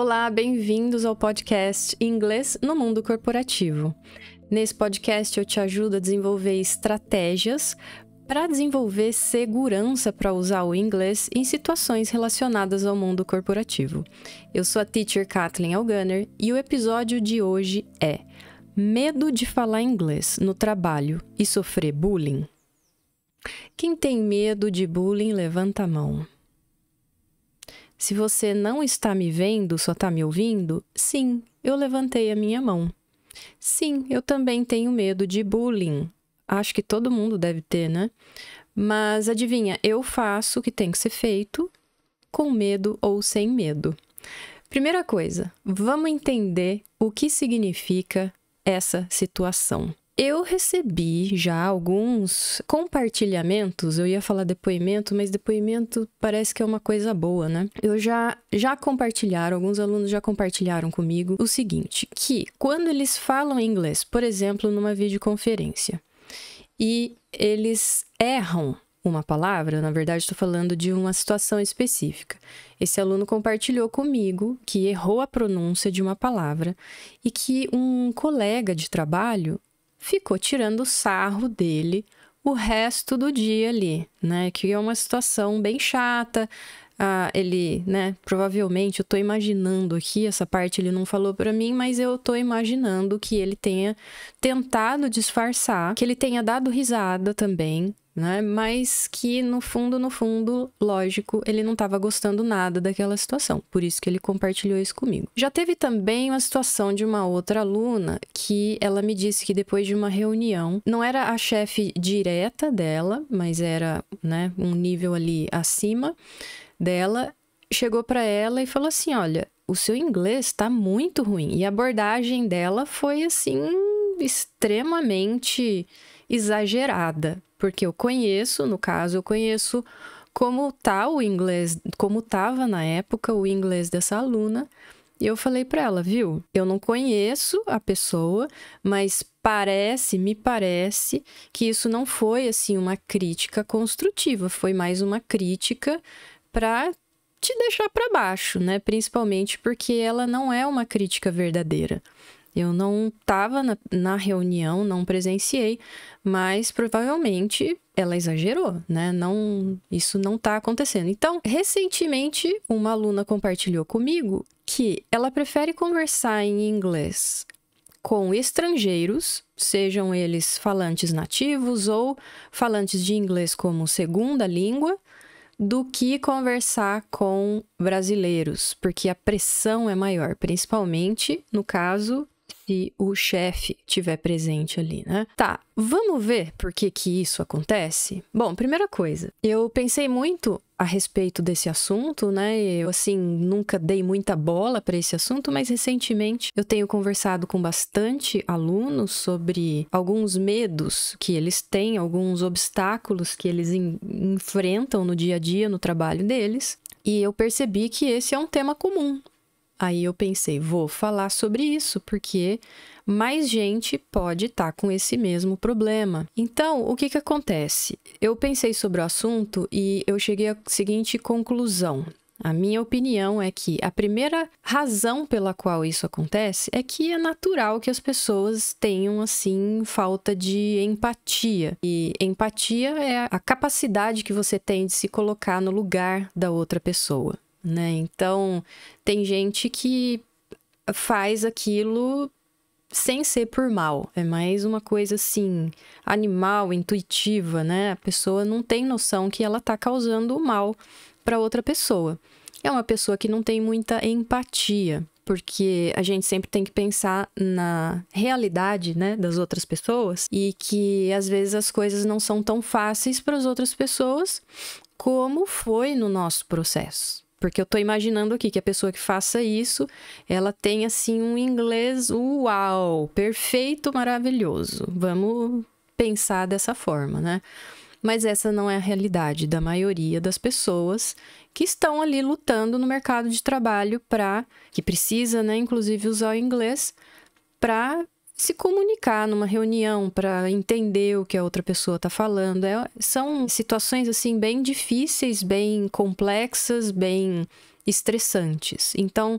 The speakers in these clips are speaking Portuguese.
Olá, bem-vindos ao podcast Inglês no Mundo Corporativo. Nesse podcast eu te ajudo a desenvolver estratégias para desenvolver segurança para usar o inglês em situações relacionadas ao mundo corporativo. Eu sou a teacher Kathleen Elgunner e o episódio de hoje é Medo de falar inglês no trabalho e sofrer bullying? Quem tem medo de bullying, levanta a mão. Se você não está me vendo, só está me ouvindo, sim, eu levantei a minha mão. Sim, eu também tenho medo de bullying. Acho que todo mundo deve ter, né? Mas adivinha, eu faço o que tem que ser feito, com medo ou sem medo. Primeira coisa, vamos entender o que significa essa situação. Eu recebi já alguns compartilhamentos, eu ia falar depoimento, mas depoimento parece que é uma coisa boa, né? Já compartilharam, alguns alunos já compartilharam comigo o seguinte, que quando eles falam inglês, por exemplo, numa videoconferência, e eles erram uma palavra, na verdade estou falando de uma situação específica. Esse aluno compartilhou comigo que errou a pronúncia de uma palavra e que um colega de trabalho ficou tirando sarro dele o resto do dia ali, né? Que é uma situação bem chata. Ele, né? Provavelmente, eu tô imaginando aqui, essa parte ele não falou pra mim, mas eu tô imaginando que ele tenha tentado disfarçar, que ele tenha dado risada também, né? Mas que no fundo, lógico, ele não estava gostando nada daquela situação. Por isso que ele compartilhou isso comigo. Já teve também uma situação de uma outra aluna que ela me disse que depois de uma reunião, não era a chefe direta dela, mas era, né, um nível ali acima dela, chegou para ela e falou assim, olha, o seu inglês está muito ruim. E a abordagem dela foi assim, extremamente exagerada. Porque eu conheço como tá o inglês, como estava na época o inglês dessa aluna. E eu falei para ela, viu? Eu não conheço a pessoa, mas me parece que isso não foi assim uma crítica construtiva, foi mais uma crítica para te deixar para baixo, né? Principalmente porque ela não é uma crítica verdadeira. Eu não estava na reunião, não presenciei, mas provavelmente ela exagerou, né? Isso não está acontecendo. Então, recentemente, uma aluna compartilhou comigo que ela prefere conversar em inglês com estrangeiros, sejam eles falantes nativos ou falantes de inglês como segunda língua, do que conversar com brasileiros, porque a pressão é maior, principalmente no caso se o chefe estiver presente ali, né? Tá, vamos ver por que isso acontece? Bom, primeira coisa, eu pensei muito a respeito desse assunto, né? Eu, assim, nunca dei muita bola para esse assunto, mas recentemente eu tenho conversado com bastante alunos sobre alguns medos que eles têm, alguns obstáculos que eles enfrentam no dia a dia, no trabalho deles, e eu percebi que esse é um tema comum. Aí eu pensei, vou falar sobre isso, porque mais gente pode estar com esse mesmo problema. Então, o que acontece? Eu pensei sobre o assunto e eu cheguei à seguinte conclusão. A minha opinião é que a primeira razão pela qual isso acontece é que é natural que as pessoas tenham, assim, falta de empatia. E empatia é a capacidade que você tem de se colocar no lugar da outra pessoa, né? Então, tem gente que faz aquilo sem ser por mal. É mais uma coisa assim, animal, intuitiva, né? A pessoa não tem noção que ela tá causando mal para outra pessoa. É uma pessoa que não tem muita empatia, porque a gente sempre tem que pensar na realidade, né, das outras pessoas e que às vezes as coisas não são tão fáceis para as outras pessoas como foi no nosso processo. Porque eu tô imaginando aqui que a pessoa que faça isso, ela tem, assim, um inglês, uau, perfeito, maravilhoso. Vamos pensar dessa forma, né? Mas essa não é a realidade da maioria das pessoas que estão ali lutando no mercado de trabalho que precisa, né, inclusive usar o inglês para se comunicar numa reunião, para entender o que a outra pessoa está falando. São situações, assim, bem difíceis, bem complexas, bem estressantes. Então,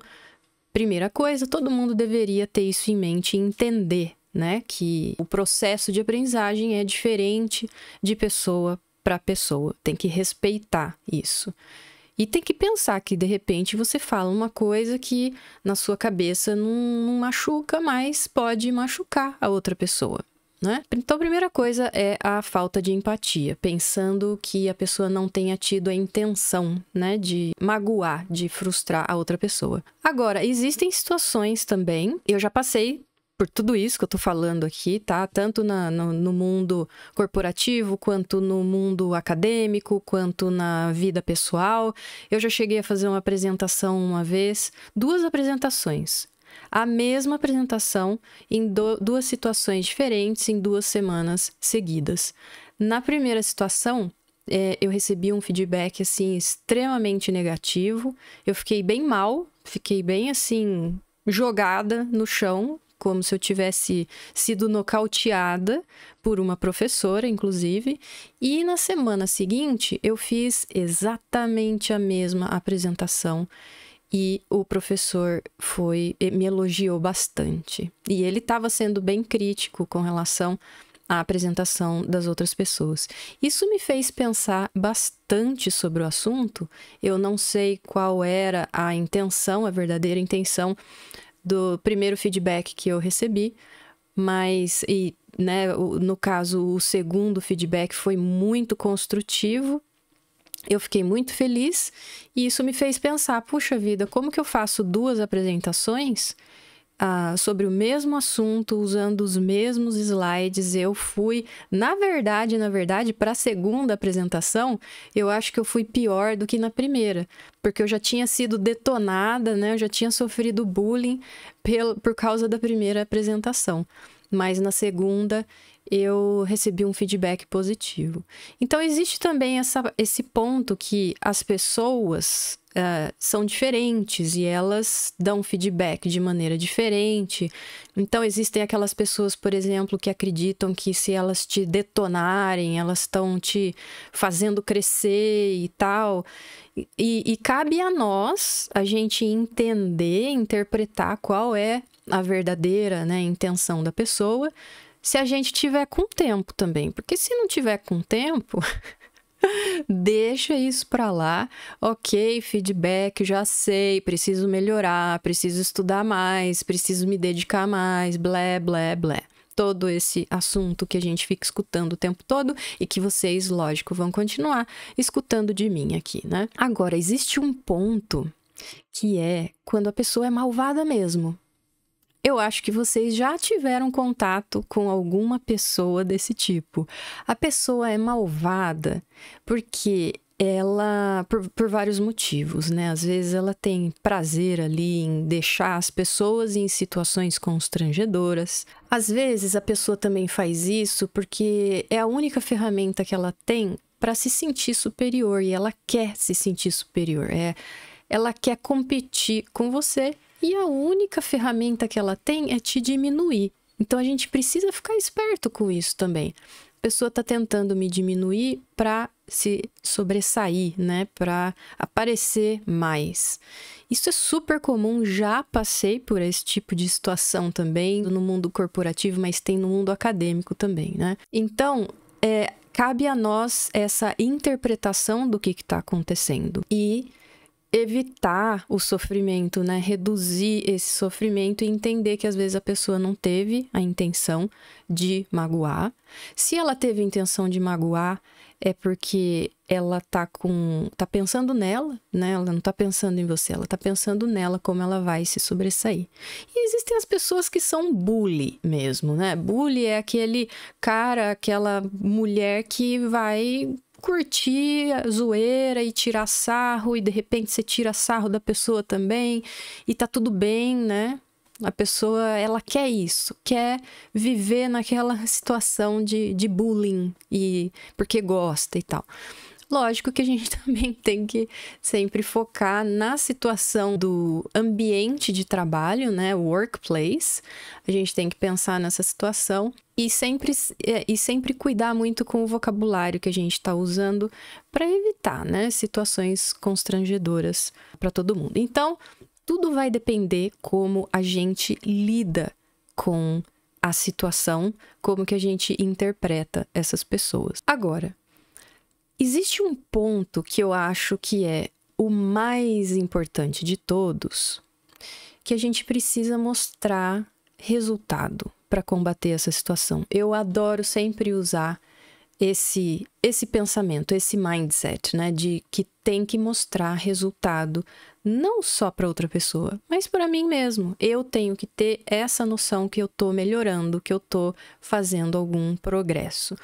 Primeira coisa, todo mundo deveria ter isso em mente e entender, né, que o processo de aprendizagem é diferente de pessoa para pessoa. Tem que respeitar isso. E tem que pensar que, de repente, você fala uma coisa que na sua cabeça não machuca, mas pode machucar a outra pessoa, né? Então, a primeira coisa é a falta de empatia, pensando que a pessoa não tenha tido a intenção, né, de magoar, de frustrar a outra pessoa. Agora, existem situações também, eu já passei por tudo isso que eu tô falando aqui, tá? Tanto no mundo corporativo, quanto no mundo acadêmico, quanto na vida pessoal. Eu já cheguei a fazer uma apresentação uma vez, 2 apresentações. A mesma apresentação em 2 situações diferentes, em 2 semanas seguidas. Na primeira situação, eu recebi um feedback, assim, extremamente negativo. Eu fiquei bem mal, fiquei bem, assim, jogada no chão, como se eu tivesse sido nocauteada por uma professora, inclusive. E na semana seguinte, eu fiz exatamente a mesma apresentação e o professor me elogiou bastante. E ele estava sendo bem crítico com relação à apresentação das outras pessoas. Isso me fez pensar bastante sobre o assunto. Eu não sei qual era a intenção, a verdadeira intenção do primeiro feedback que eu recebi, mas, né, no caso, o segundo feedback foi muito construtivo. Eu fiquei muito feliz e isso me fez pensar, puxa vida, como que eu faço 2 apresentações sobre o mesmo assunto, usando os mesmos slides? Eu fui, na verdade, para a segunda apresentação, eu acho que eu fui pior do que na primeira, porque eu já tinha sido detonada, né? Eu já tinha sofrido bullying por causa da primeira apresentação. Mas na segunda, eu recebi um feedback positivo. Então, existe também esse ponto que as pessoas são diferentes e elas dão feedback de maneira diferente. Então, existem aquelas pessoas, por exemplo, que acreditam que se elas te detonarem, elas estão te fazendo crescer e tal. E cabe a nós, a gente entender, interpretar qual é a verdadeira, né, intenção da pessoa, se a gente tiver com tempo também. Porque se não tiver com tempo, deixa isso pra lá. Ok, feedback, já sei, preciso melhorar, preciso estudar mais, preciso me dedicar mais, blé, blé, blé. Todo esse assunto que a gente fica escutando o tempo todo e que vocês, lógico, vão continuar escutando de mim aqui, né? Agora, existe um ponto que é quando a pessoa é malvada mesmo. Eu acho que vocês já tiveram contato com alguma pessoa desse tipo. A pessoa é malvada porque ela, por vários motivos, né? Às vezes ela tem prazer ali em deixar as pessoas em situações constrangedoras. Às vezes a pessoa também faz isso porque é a única ferramenta que ela tem para se sentir superior e ela quer se sentir superior. Ela quer competir com você. E a única ferramenta que ela tem é te diminuir. Então, a gente precisa ficar esperto com isso também. A pessoa está tentando me diminuir para se sobressair, né? Para aparecer mais. Isso é super comum, já passei por esse tipo de situação também no mundo corporativo, mas tem no mundo acadêmico também, né? Então, cabe a nós essa interpretação do que está acontecendo e evitar o sofrimento, né? Reduzir esse sofrimento e entender que às vezes a pessoa não teve a intenção de magoar. Se ela teve a intenção de magoar, é porque ela tá pensando nela, né? Ela não tá pensando em você, ela tá pensando nela, como ela vai se sobressair. E existem as pessoas que são bully mesmo, né? Bully é aquele cara, aquela mulher que vai curtir a zoeira e tirar sarro, e de repente você tira sarro da pessoa também, e tá tudo bem, né? A pessoa, ela quer isso, quer viver naquela situação de bullying, porque gosta e tal. Lógico que a gente também tem que sempre focar na situação do ambiente de trabalho, né? Workplace. A gente tem que pensar nessa situação e sempre cuidar muito com o vocabulário que a gente está usando para evitar, né, situações constrangedoras para todo mundo. Então, tudo vai depender como a gente lida com a situação, como que a gente interpreta essas pessoas. Agora, existe um ponto que eu acho que é o mais importante de todos, que a gente precisa mostrar resultado para combater essa situação. Eu adoro sempre usar esse pensamento, esse mindset, né, de que tem que mostrar resultado não só para outra pessoa, mas para mim mesmo. Eu tenho que ter essa noção que eu tô melhorando, que eu tô fazendo algum progresso.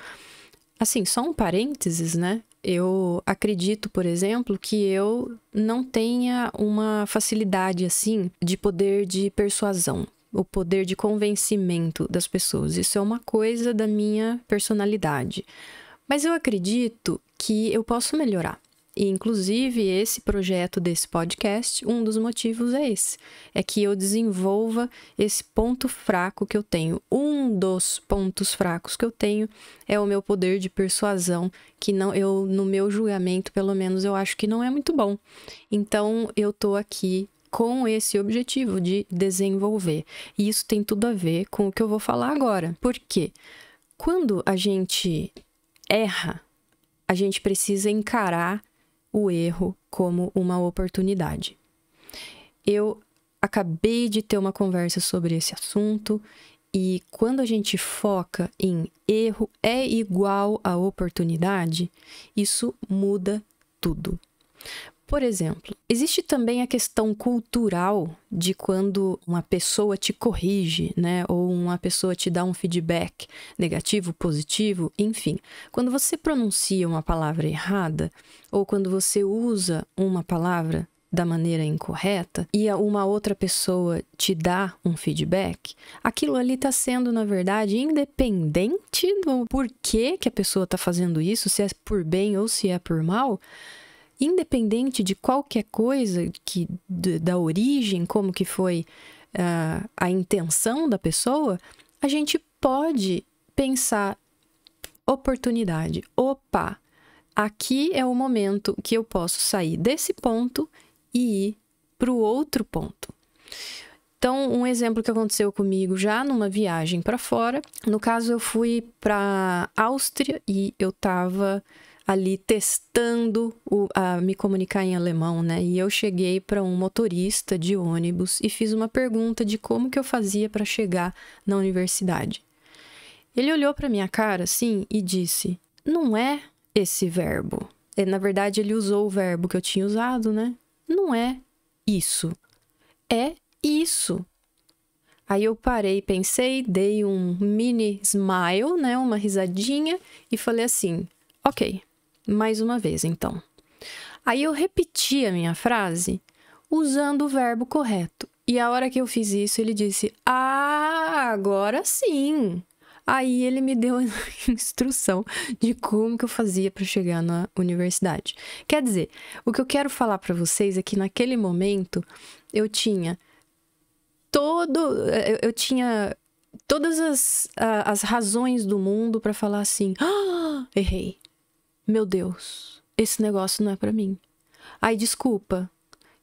Assim, só um parênteses, né? Eu acredito, por exemplo, que eu não tenha uma facilidade, assim, de poder de persuasão, o poder de convencimento das pessoas. Isso é uma coisa da minha personalidade. Mas eu acredito que eu posso melhorar. E, inclusive, esse projeto desse podcast, um dos motivos é esse. É que eu desenvolva esse ponto fraco que eu tenho. Um dos pontos fracos que eu tenho é o meu poder de persuasão, que não, no meu julgamento, pelo menos, eu acho que não é muito bom. Então, eu tô aqui com esse objetivo de desenvolver. E isso tem tudo a ver com o que eu vou falar agora. Por quê? Quando a gente erra, a gente precisa encarar o erro como uma oportunidade. Eu acabei de ter uma conversa sobre esse assunto e quando a gente foca em erro é igual a oportunidade, isso muda tudo. Por exemplo, existe também a questão cultural de quando uma pessoa te corrige, né? Ou uma pessoa te dá um feedback negativo, positivo, enfim. Quando você pronuncia uma palavra errada, ou quando você usa uma palavra da maneira incorreta e uma outra pessoa te dá um feedback, aquilo ali está sendo, na verdade, independente do porquê que a pessoa está fazendo isso, se é por bem ou se é por mal. Independente de qualquer coisa da origem, como que foi a intenção da pessoa, a gente pode pensar oportunidade. Opa, aqui é o momento que eu posso sair desse ponto e ir para o outro ponto. Então, um exemplo que aconteceu comigo já numa viagem para fora. No caso, eu fui para Áustria e eu estava ali testando a me comunicar em alemão, né? E eu cheguei para um motorista de ônibus e fiz uma pergunta de como que eu fazia para chegar na universidade. Ele olhou para minha cara assim e disse: "Não é esse verbo". Na verdade, ele usou o verbo que eu tinha usado, né? Não é isso. É isso. Aí eu parei, pensei, dei um mini smile, né? Uma risadinha e falei assim: "Ok. Mais uma vez, então". Aí eu repeti a minha frase usando o verbo correto. E a hora que eu fiz isso, ele disse: "Ah, agora sim". Aí ele me deu a instrução de como que eu fazia para chegar na universidade. Quer dizer, o que eu quero falar para vocês é que naquele momento eu tinha todas as razões do mundo para falar assim: "Ah, errei. Meu Deus, esse negócio não é pra mim. Ai, desculpa.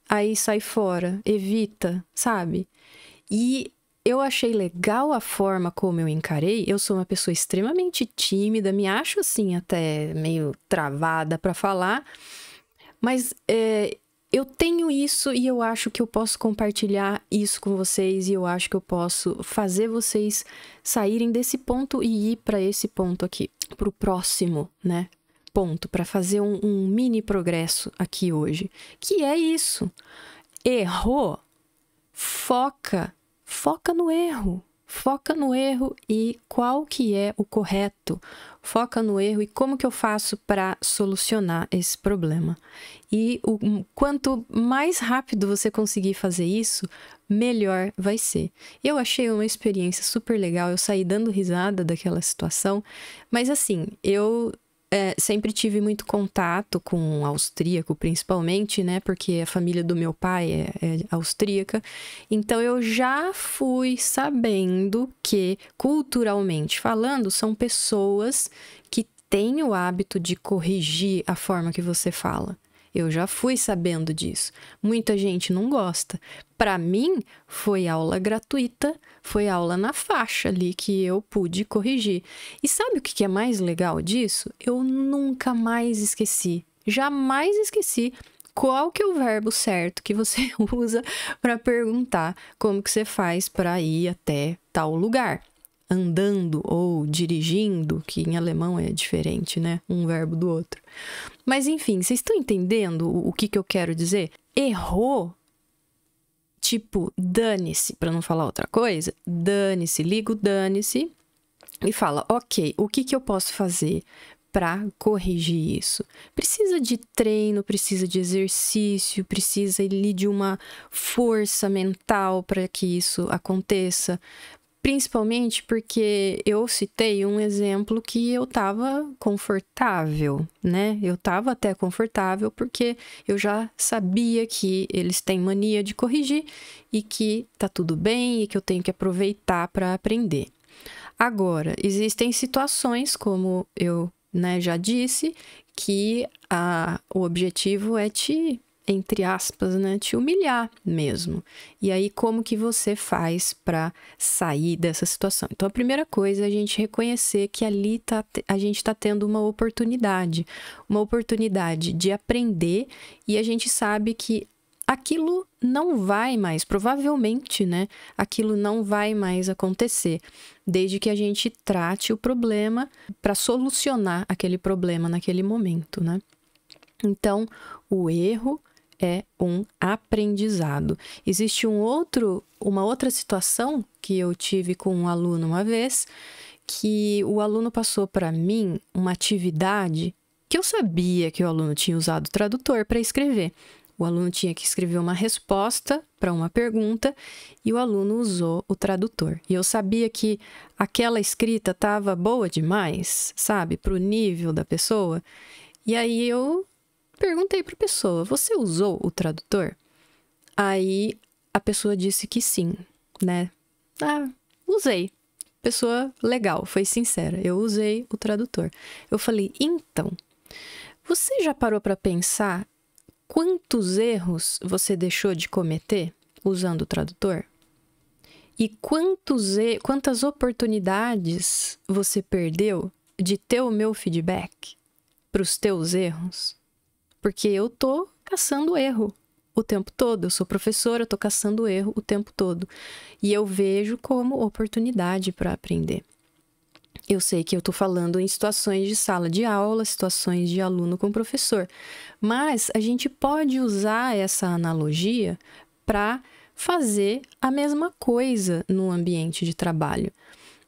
Aí sai fora, evita, sabe?" E eu achei legal a forma como eu encarei. Eu sou uma pessoa extremamente tímida, me acho assim até meio travada pra falar, mas eu tenho isso e eu acho que eu posso compartilhar isso com vocês e eu acho que eu posso fazer vocês saírem desse ponto e ir pra esse ponto aqui, pro próximo, né? Ponto, para fazer um mini progresso aqui hoje, que é isso. Errou, foca no erro. Foca no erro e qual que é o correto. Foca no erro e como que eu faço para solucionar esse problema. E quanto mais rápido você conseguir fazer isso, melhor vai ser. Eu achei uma experiência super legal, eu saí dando risada daquela situação, mas assim, eu sempre tive muito contato com o austríaco, principalmente, né? Porque a família do meu pai é austríaca. Então, eu já fui sabendo que, culturalmente falando, são pessoas que têm o hábito de corrigir a forma que você fala. Eu já fui sabendo disso. Muita gente não gosta. Para mim, foi aula gratuita, foi aula na faixa ali que eu pude corrigir. E sabe o que é mais legal disso? Eu nunca mais esqueci, jamais esqueci qual que é o verbo certo que você usa para perguntar como que você faz para ir até tal lugar. Andando ou dirigindo, que em alemão é diferente, né? Um verbo do outro. Mas enfim, vocês estão entendendo o que eu quero dizer? Errou, tipo, dane-se, para não falar outra coisa, dane-se, liga o dane-se e fala, ok, o que eu posso fazer para corrigir isso? Precisa de treino, precisa de exercício, precisa ali de uma força mental para que isso aconteça. Principalmente porque eu citei um exemplo que eu estava confortável, né? Eu estava até confortável porque eu já sabia que eles têm mania de corrigir e que tá tudo bem e que eu tenho que aproveitar para aprender. Agora, existem situações, como eu, né, já disse, que o objetivo é entre aspas, né, te humilhar mesmo. E aí, como que você faz para sair dessa situação? Então, a primeira coisa é a gente reconhecer que ali a gente está tendo uma oportunidade de aprender, e a gente sabe que aquilo não vai mais, provavelmente, né, aquilo não vai mais acontecer, desde que a gente trate o problema para solucionar aquele problema naquele momento, né? Então, o erro é um aprendizado. Existe uma outra situação que eu tive com um aluno uma vez, que o aluno passou para mim uma atividade que eu sabia que o aluno tinha usado o tradutor para escrever. O aluno tinha que escrever uma resposta para uma pergunta e o aluno usou o tradutor. E eu sabia que aquela escrita estava boa demais, sabe, para o nível da pessoa. E aí eu perguntei para a pessoa, você usou o tradutor? Aí a pessoa disse que sim, né? Ah, usei. Pessoa legal, foi sincera. Eu usei o tradutor. Eu falei, então, você já parou para pensar quantos erros você deixou de cometer usando o tradutor? E quantas oportunidades você perdeu de ter o meu feedback para os teus erros? Porque eu tô caçando erro o tempo todo. Eu sou professora, eu tô caçando erro o tempo todo. E eu vejo como oportunidade para aprender. Eu sei que eu tô falando em situações de sala de aula, situações de aluno com professor. Mas a gente pode usar essa analogia para fazer a mesma coisa no ambiente de trabalho.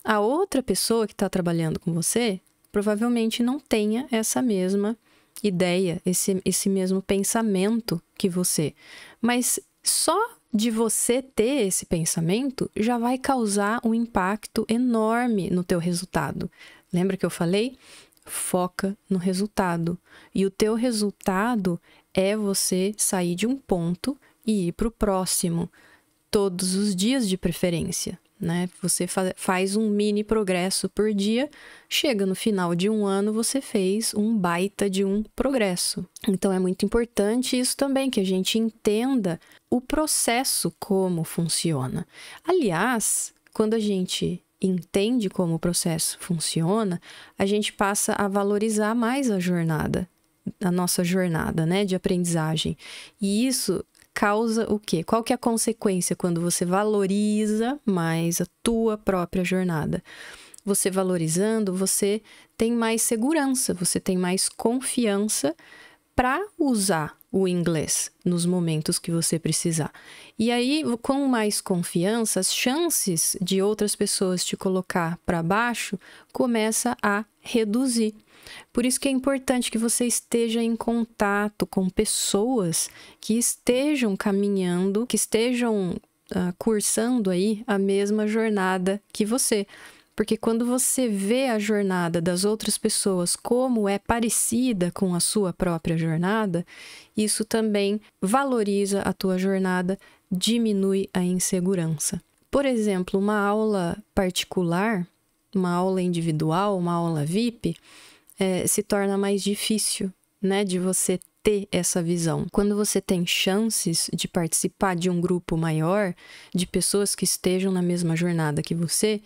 A outra pessoa que está trabalhando com você provavelmente não tenha essa mesma ideia, esse mesmo pensamento que você. Mas só de você ter esse pensamento já vai causar um impacto enorme no teu resultado. Lembra que eu falei? Foca no resultado. E o teu resultado é você sair de um ponto e ir para o próximo. Todos os dias de preferência, né? Você faz um mini progresso por dia, chega no final de um ano, você fez um baita de um progresso. Então, é muito importante isso também, que a gente entenda o processo, como funciona. Aliás, quando a gente entende como o processo funciona, a gente passa a valorizar mais a nossa jornada, né, de aprendizagem. E isso causa o quê? Qual que é a consequência quando você valoriza mais a tua própria jornada? Você valorizando, você tem mais segurança, você tem mais confiança para usar o inglês nos momentos que você precisar. E aí, com mais confiança, as chances de outras pessoas te colocar para baixo começa a reduzir. Por isso que é importante que você esteja em contato com pessoas que estejam caminhando, que estejam cursando aí a mesma jornada que você. Porque quando você vê a jornada das outras pessoas como é parecida com a sua própria jornada, isso também valoriza a tua jornada, diminui a insegurança. Por exemplo, uma aula particular, uma aula individual, uma aula VIP, se torna mais difícil, né, de você ter essa visão. Quando você tem chances de participar de um grupo maior, de pessoas que estejam na mesma jornada que você,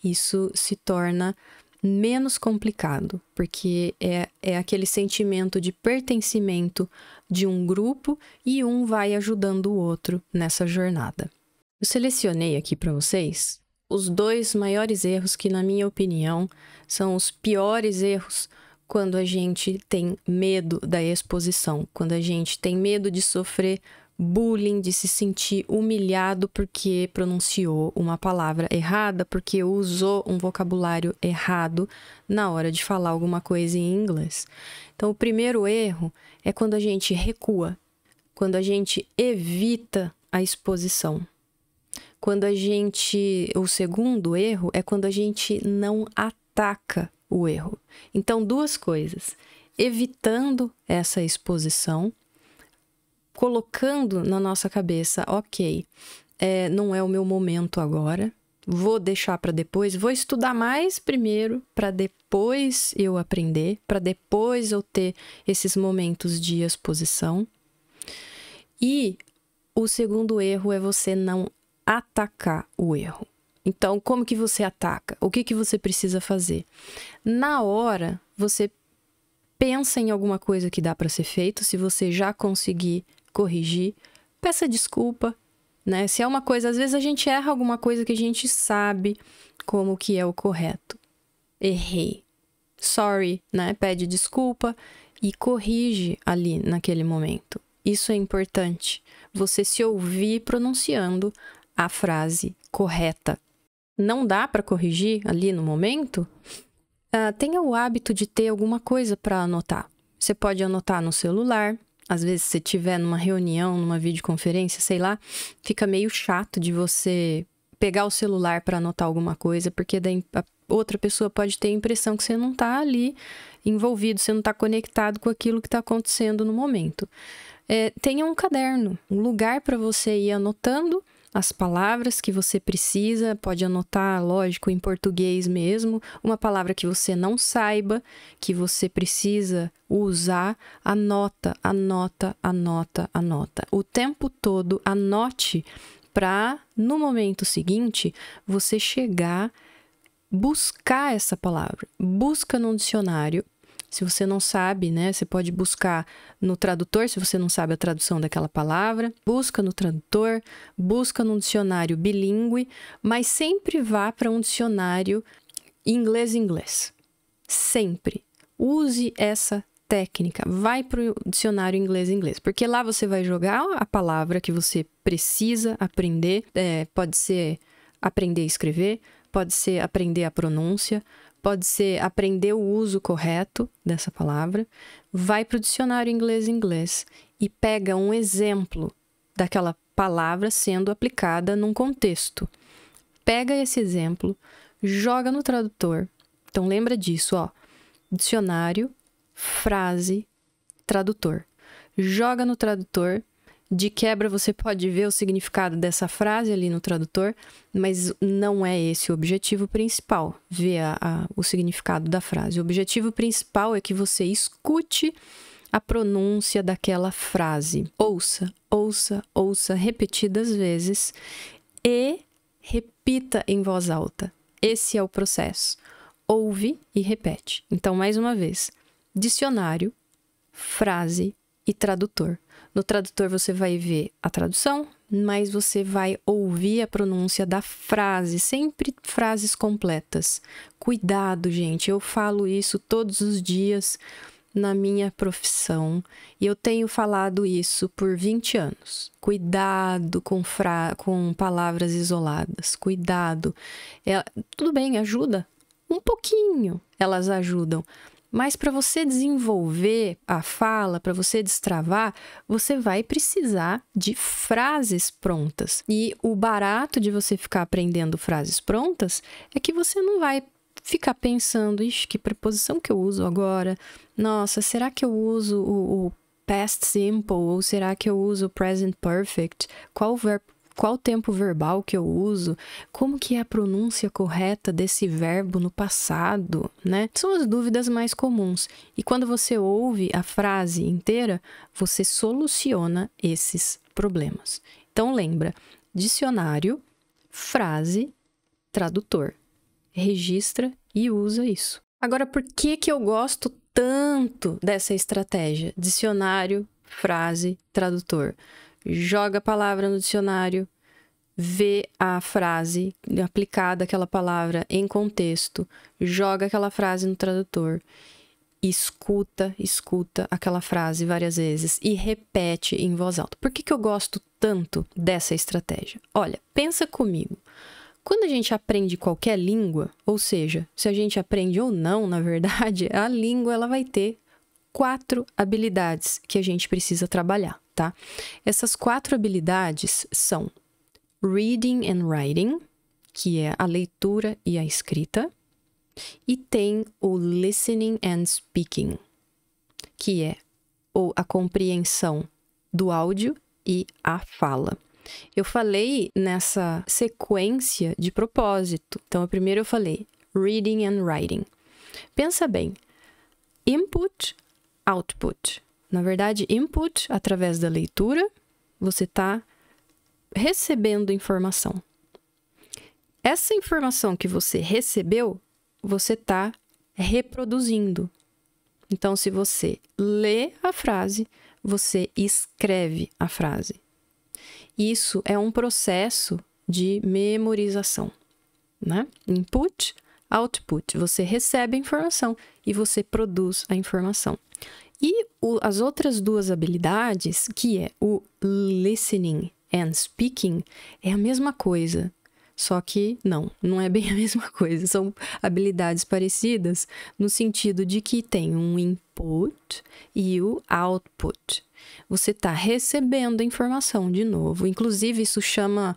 isso se torna menos complicado, porque é aquele sentimento de pertencimento de um grupo e um vai ajudando o outro nessa jornada. Eu selecionei aqui para vocês os 2 maiores erros que, na minha opinião, são os piores erros quando a gente tem medo da exposição, quando a gente tem medo de sofrer bullying, de se sentir humilhado porque pronunciou uma palavra errada, porque usou um vocabulário errado na hora de falar alguma coisa em inglês. Então, o primeiro erro é quando a gente recua, quando a gente evita a exposição. O segundo erro é quando a gente não ataca o erro. Então, 2 coisas: evitando essa exposição, colocando na nossa cabeça, ok, não é o meu momento agora, vou deixar para depois, vou estudar mais primeiro para depois eu aprender, para depois eu ter esses momentos de exposição. E o segundo erro é você não atacar o erro. Então, como que você ataca? O que você precisa fazer? Na hora, você pensa em alguma coisa que dá para ser feito. Se você já conseguir corrigir, peça desculpa, né? Se é uma coisa, às vezes a gente erra alguma coisa que a gente sabe como que é o correto. Errei. Sorry, né? Pede desculpa e corrige ali naquele momento. Isso é importante. Você se ouvir pronunciando a frase correta. Não dá para corrigir ali no momento? Tenha o hábito de ter alguma coisa para anotar. Você pode anotar no celular. Às vezes, se você estiver numa reunião, numa videoconferência, sei lá, fica meio chato de você pegar o celular para anotar alguma coisa, porque daí a outra pessoa pode ter a impressão que você não está ali envolvido, você não está conectado com aquilo que está acontecendo no momento. Tenha um caderno, um lugar para você ir anotando as palavras que você precisa, pode anotar, lógico, em português mesmo, uma palavra que você não saiba, que você precisa usar, anota. O tempo todo, anote para, no momento seguinte, você chegar, buscar essa palavra. Busca no dicionário. Se você não sabe, né, você pode buscar no tradutor, se você não sabe a tradução daquela palavra. Busca no tradutor, busca num dicionário bilíngue, mas sempre vá para um dicionário inglês-inglês. Sempre. Use essa técnica. Vai para o dicionário inglês-inglês, porque lá você vai jogar a palavra que você precisa aprender. Pode ser aprender a escrever, pode ser aprender a pronúncia, pode ser aprender o uso correto dessa palavra. Vai para o dicionário inglês-inglês e pega um exemplo daquela palavra sendo aplicada num contexto. Pega esse exemplo, joga no tradutor. Então, lembra disso, ó. Dicionário, frase, tradutor. Joga no tradutor. De quebra, você pode ver o significado dessa frase ali no tradutor, mas não é esse o objetivo principal, ver o significado da frase. O objetivo principal é que você escute a pronúncia daquela frase. Ouça repetidas vezes e repita em voz alta. Esse é o processo. Ouve e repete. Então, mais uma vez, dicionário, frase e tradutor. No tradutor você vai ver a tradução, mas você vai ouvir a pronúncia da frase, sempre frases completas. Cuidado, gente, eu falo isso todos os dias na minha profissão e eu tenho falado isso por 20 anos. Cuidado com palavras isoladas, cuidado. Tudo bem, ajuda um pouquinho, elas ajudam. Mas para você desenvolver a fala, para você destravar, você vai precisar de frases prontas. E o barato de você ficar aprendendo frases prontas é que você não vai ficar pensando, ixi, que preposição que eu uso agora? Nossa, será que eu uso o past simple ou será que eu uso o present perfect? Qual verbo qual tempo verbal que eu uso, como que é a pronúncia correta desse verbo no passado, né? São as dúvidas mais comuns. E quando você ouve a frase inteira, você soluciona esses problemas. Então lembra, dicionário, frase, tradutor. Registra e usa isso. Agora, por que eu gosto tanto dessa estratégia? Dicionário, frase, tradutor. Joga a palavra no dicionário, vê a frase aplicada àquela palavra em contexto, joga aquela frase no tradutor, escuta aquela frase várias vezes e repete em voz alta. Por que eu gosto tanto dessa estratégia? Olha, pensa comigo. Quando a gente aprende qualquer língua, ou seja, se a gente aprende ou não, na verdade, a língua ela vai ter 4 habilidades que a gente precisa trabalhar, tá? Essas 4 habilidades são reading and writing, que é a leitura e a escrita, e tem o listening and speaking, que é a compreensão do áudio e a fala. Eu falei nessa sequência de propósito. Então, primeiro eu falei reading and writing. Pensa bem, input, output. Na verdade, input, através da leitura, você está recebendo informação. Essa informação que você recebeu, você está reproduzindo. Então, se você lê a frase, você escreve a frase. Isso é um processo de memorização, né? Input, output. Você recebe a informação e você produz a informação. E as outras 2 habilidades, que é o listening and speaking, é a mesma coisa. Só que não é bem a mesma coisa. São habilidades parecidas no sentido de que tem um input e o output. Você está recebendo a informação de novo. Inclusive, isso chama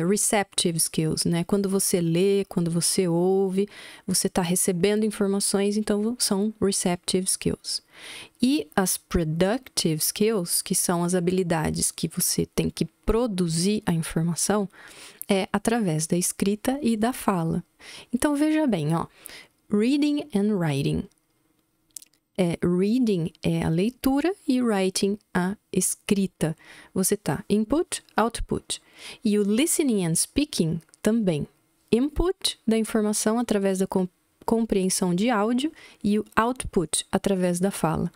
receptive skills, né? Quando você lê, quando você ouve, você está recebendo informações, então são receptive skills. E as productive skills, que são as habilidades que você tem que produzir a informação, é através da escrita e da fala. Então, veja bem, ó, reading and writing. Reading é a leitura e writing a escrita. Você tá input, output. E o listening and speaking também. Input da informação através da compreensão de áudio e o output através da fala.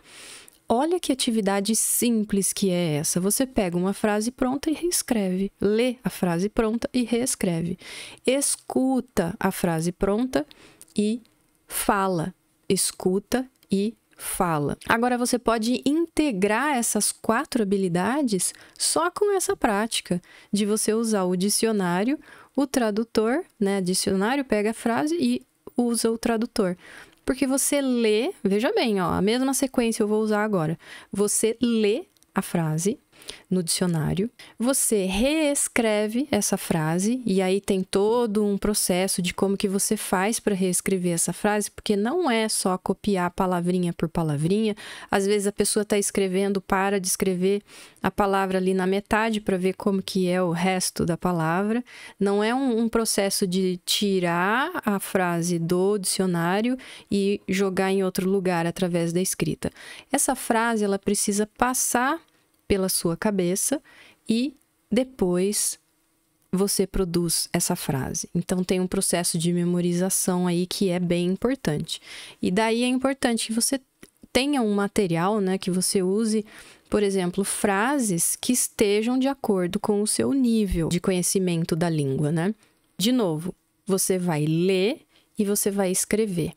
Olha que atividade simples que é essa. Você pega uma frase pronta e reescreve. Lê a frase pronta e reescreve. Escuta a frase pronta e fala. Escuta e fala. Agora, você pode integrar essas 4 habilidades só com essa prática de você usar o dicionário, o tradutor, né? Dicionário pega a frase e usa o tradutor. Porque você lê, veja bem, ó, a mesma sequência eu vou usar agora. Você lê a frase no dicionário, você reescreve essa frase, e aí tem todo um processo de como que você faz para reescrever essa frase, porque não é só copiar palavrinha por palavrinha. Às vezes a pessoa está escrevendo, para de escrever a palavra ali na metade para ver como que é o resto da palavra. Não é um processo de tirar a frase do dicionário e jogar em outro lugar através da escrita. Essa frase, ela precisa passar pela sua cabeça e depois você produz essa frase. Então, tem um processo de memorização aí que é bem importante. E daí é importante que você tenha um material, né, que você use, por exemplo, frases que estejam de acordo com o seu nível de conhecimento da língua, né? De novo, você vai ler e você vai escrever.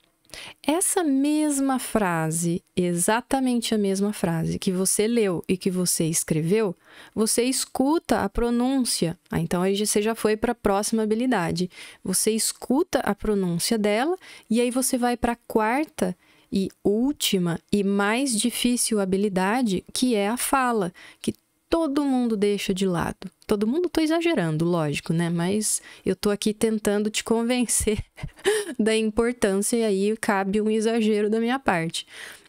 Essa mesma frase, exatamente a mesma frase que você leu e que você escreveu, você escuta a pronúncia. Então, aí você já foi para a próxima habilidade. Você escuta a pronúncia dela e aí você vai para a 4ª e última e mais difícil habilidade, que é a fala, que todo mundo deixa de lado. Todo mundo, tô exagerando, lógico, né? Mas eu tô aqui tentando te convencer da importância e aí cabe um exagero da minha parte.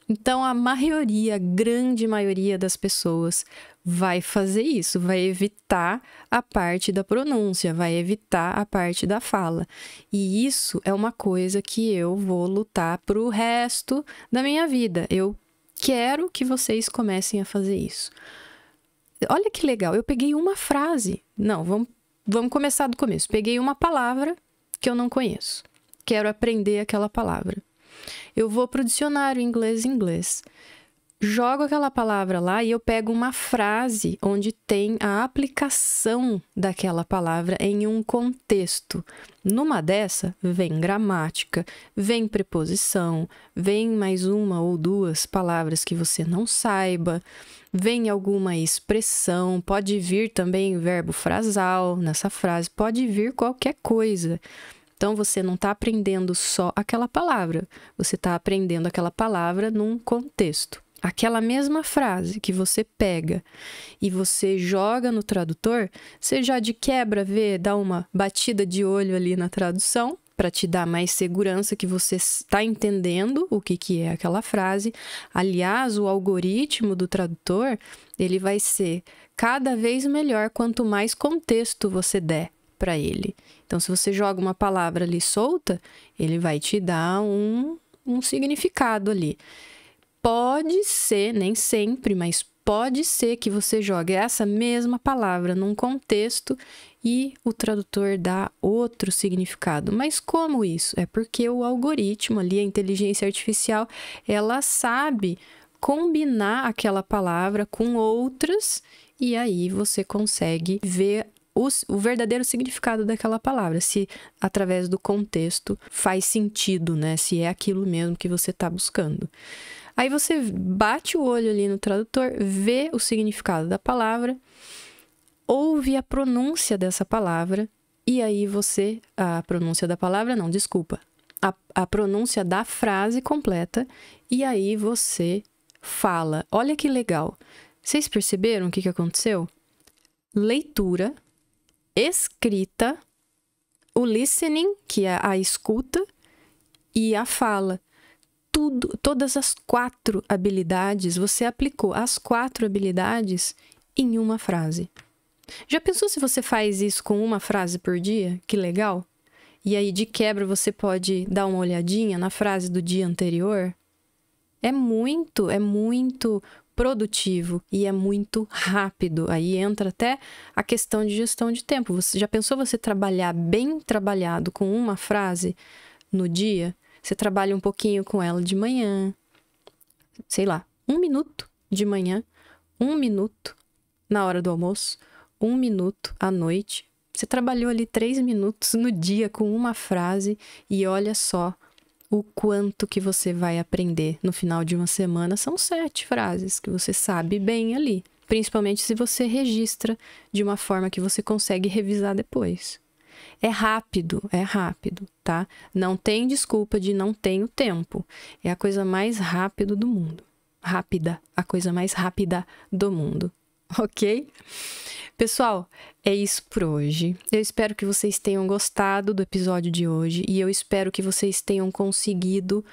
Então, a maioria, a grande maioria das pessoas vai fazer isso, vai evitar a parte da pronúncia, vai evitar a parte da fala. E isso é uma coisa que eu vou lutar pro resto da minha vida. Eu quero que vocês comecem a fazer isso. Olha que legal, eu peguei uma frase. Não, vamos começar do começo. Peguei uma palavra que eu não conheço. Quero aprender aquela palavra. Eu vou pro dicionário inglês. Jogo aquela palavra lá e eu pego uma frase onde tem a aplicação daquela palavra em um contexto. Numa dessa, vem gramática, vem preposição, vem mais uma ou duas palavras que você não saiba, vem alguma expressão, pode vir também verbo frasal nessa frase, pode vir qualquer coisa. Então, você não está aprendendo só aquela palavra, você está aprendendo aquela palavra num contexto. Aquela mesma frase que você pega e você joga no tradutor, você já de quebra dá uma batida de olho ali na tradução, para te dar mais segurança que você está entendendo o que é aquela frase. Aliás, o algoritmo do tradutor, ele vai ser cada vez melhor quanto mais contexto você der para ele. Então, se você joga uma palavra ali solta, ele vai te dar um significado ali. Pode ser, nem sempre, mas pode ser que você jogue essa mesma palavra num contexto e o tradutor dá outro significado. Mas como isso? É porque o algoritmo ali, a inteligência artificial, ela sabe combinar aquela palavra com outras e aí você consegue ver o verdadeiro significado daquela palavra, se através do contexto faz sentido, né? Se é aquilo mesmo que você está buscando. Aí você bate o olho ali no tradutor, vê o significado da palavra, ouve a pronúncia dessa palavra, e aí a pronúncia da palavra, não, desculpa, a pronúncia da frase completa, e aí você fala. Olha que legal. Vocês perceberam o que aconteceu? Leitura, escrita, o listening, que é a escuta, e a fala. Todas as 4 habilidades, você aplicou as 4 habilidades em uma frase. Já pensou se você faz isso com uma frase por dia? Que legal! E aí, de quebra, você pode dar uma olhadinha na frase do dia anterior? É muito produtivo e é muito rápido. Aí entra até a questão de gestão de tempo. Já pensou você trabalhar bem trabalhado com uma frase no dia? Você trabalha um pouquinho com ela de manhã, sei lá, 1 minuto de manhã, 1 minuto na hora do almoço, 1 minuto à noite. Você trabalhou ali 3 minutos no dia com uma frase e olha só o quanto que você vai aprender no final de uma semana. São 7 frases que você sabe bem ali, principalmente se você registra de uma forma que você consegue revisar depois. É rápido, tá? Não tem desculpa de não tenho tempo. É a coisa mais rápida do mundo. A coisa mais rápida do mundo, ok? Pessoal, é isso por hoje. Eu espero que vocês tenham gostado do episódio de hoje e eu espero que vocês tenham conseguido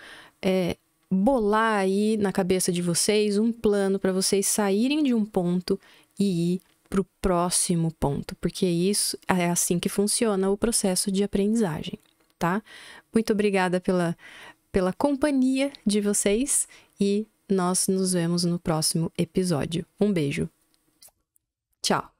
bolar aí na cabeça de vocês um plano para vocês saírem de um ponto e ir para o próximo ponto, porque isso é assim que funciona o processo de aprendizagem, tá? Muito obrigada pela companhia de vocês e nós nos vemos no próximo episódio. Um beijo. Tchau!